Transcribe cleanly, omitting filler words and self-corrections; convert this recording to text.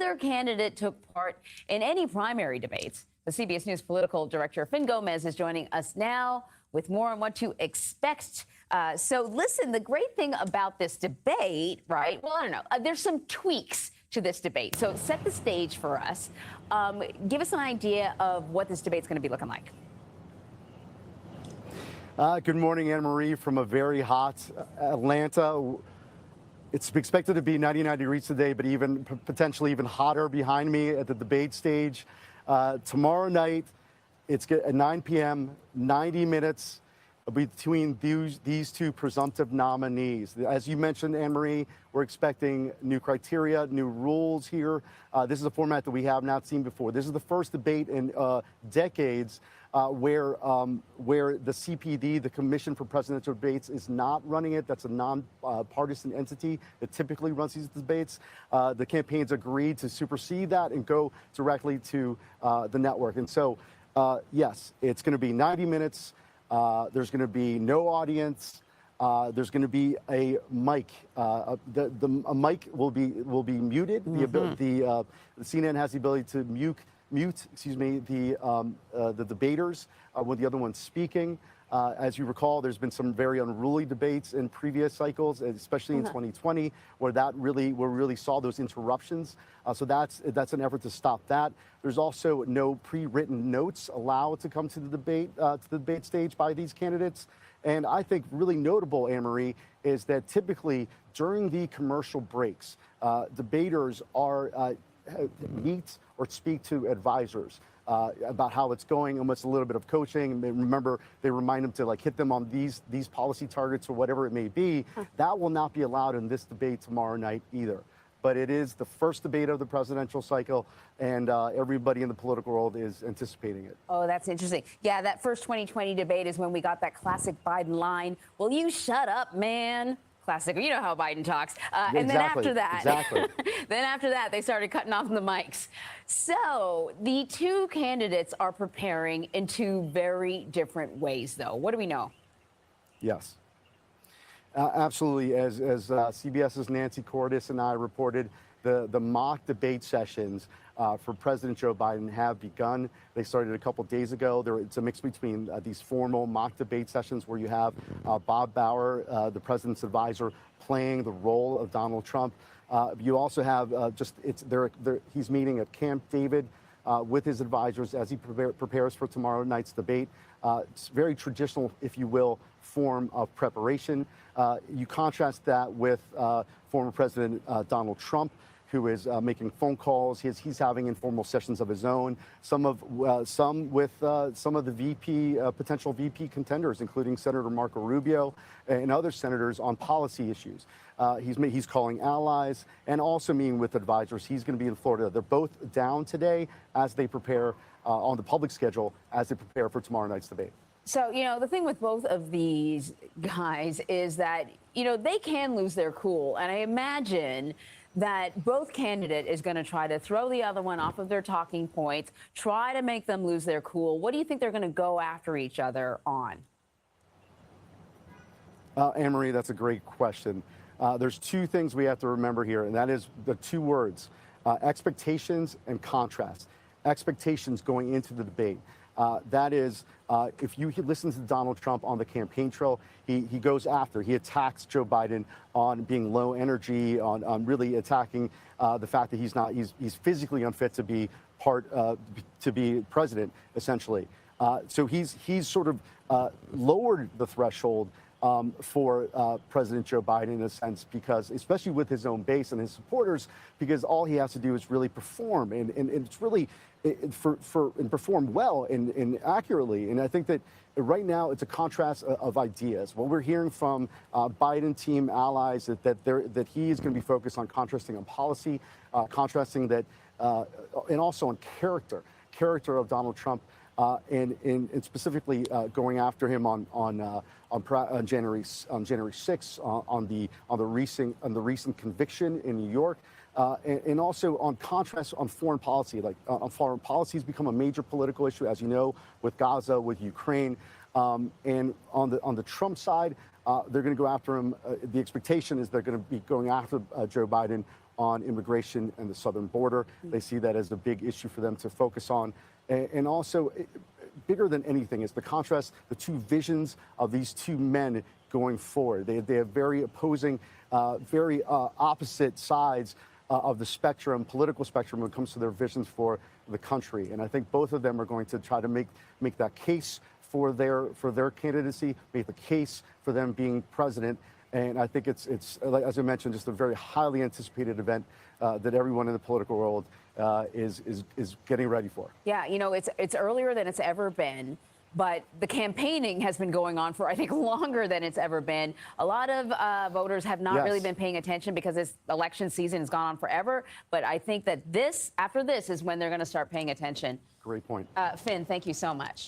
neither candidate took part in any primary debates. The CBS News political director, Fin Gomez, is joining us now with more on what to expect. So listen, the great thing about this debate, right? Well, I don't know. There's some tweaks to this debate. So set the stage for us. Give us an idea of what this debate's going to be looking like. Good morning, Anne Marie, from a very hot Atlanta. It's expected to be 99 degrees today, but even potentially even hotter behind me at the debate stage. Tomorrow night, it's at 9 p.m., 90 minutes between these two presumptive nominees. As you mentioned, Anne Marie, we're expecting new criteria, new rules here. This is a format that we have not seen before. This is the first debate in decades where the CPD, the Commission for Presidential Debates, is not running it. That's a non-partisan entity that typically runs these debates. The campaigns agreed to supersede that and go directly to the network. And so, yes, it's going to be 90 minutes. There's going to be no audience. There's going to be a mic. A mic will be muted. The CNN has the ability to mute the debaters when the other one's speaking. As you recall, there's been some very unruly debates in previous cycles, especially in 2020, where we really saw those interruptions. So that's an effort to stop that. There's also no pre-written notes allowed to come to the debate stage by these candidates. And I think really notable, Anne Marie, is that typically during the commercial breaks, debaters meet or speak to advisors about how it's going, almost a little bit of coaching. And remember, they remind them to hit them on these policy targets or whatever it may be. That will not be allowed in this debate tomorrow night either. But it is the first debate of the presidential cycle, and everybody in the political world is anticipating it. Oh, that's interesting. Yeah, that first 2020 debate is when we got that classic Biden line, "Will you shut up, man?" Classic. You know how Biden talks. And then after that, then after that, they started cutting off the mics. So the two candidates are preparing in two very different ways, though. What do we know? Yes. Absolutely. As CBS's Nancy Cordes and I reported, the mock debate sessions for President Joe Biden have begun. They started a couple days ago. It's a mix between these formal mock debate sessions where you have Bob Bauer, the president's advisor, playing the role of Donald Trump. You also have he's meeting at Camp David with his advisors as he prepares for tomorrow night's debate. It's very traditional, if you will, form of preparation. You contrast that with former President Donald Trump, who is making phone calls. He's having informal sessions of his own. Some with some of the potential VP contenders, including Senator Marco Rubio and other senators on policy issues. He's calling allies and also meeting with advisors. He's going to be in Florida. They're both down today as they prepare on the public schedule as they prepare for tomorrow night's debate. So, the thing with both of these guys is that, they can lose their cool. And I imagine that both candidate is going to try to throw the other one off of their talking points, try to make them lose their cool. What do you think they're going to go after each other on? Anne Marie, that's a great question. There's two things we have to remember here, and that is the two words, expectations and contrast. Expectations going into the debate. That is, if you listen to Donald Trump on the campaign trail, he attacks Joe Biden on being low energy, on really attacking the fact that he's physically unfit to be to be president, essentially. So he's sort of lowered the threshold for President Joe Biden in a sense, because especially with his own base and his supporters, because all he has to do is really perform and it's really and perform well and accurately. And I think that right now it's a contrast of ideas. What we're hearing from Biden team allies that he is going to be focused on contrasting on policy, contrasting that, and also on character of Donald Trump. And specifically going after him on January 6th on the recent conviction in New York, and also on contrast on foreign policy. On foreign policy has become a major political issue, as you know, with Gaza, with Ukraine, and on the Trump side, they're going to go after him. The expectation is they're going to be going after Joe Biden on immigration and the southern border. They see that as a big issue for them to focus on. And also, bigger than anything is the contrast, the two visions of these two men going forward. They have very opposing, very opposite sides of the spectrum, political spectrum, when it comes to their visions for the country. And I think both of them are going to try to make that case for their candidacy, make the case for them being president. And I think it's as I mentioned, just a very highly anticipated event that everyone in the political world is getting ready for. Yeah, you know, it's earlier than it's ever been, but the campaigning has been going on for, I think, longer than it's ever been. A lot of voters have not really been paying attention because this election season has gone on forever. But I think that after this is when they're going to start paying attention. Great point. Finn, thank you so much.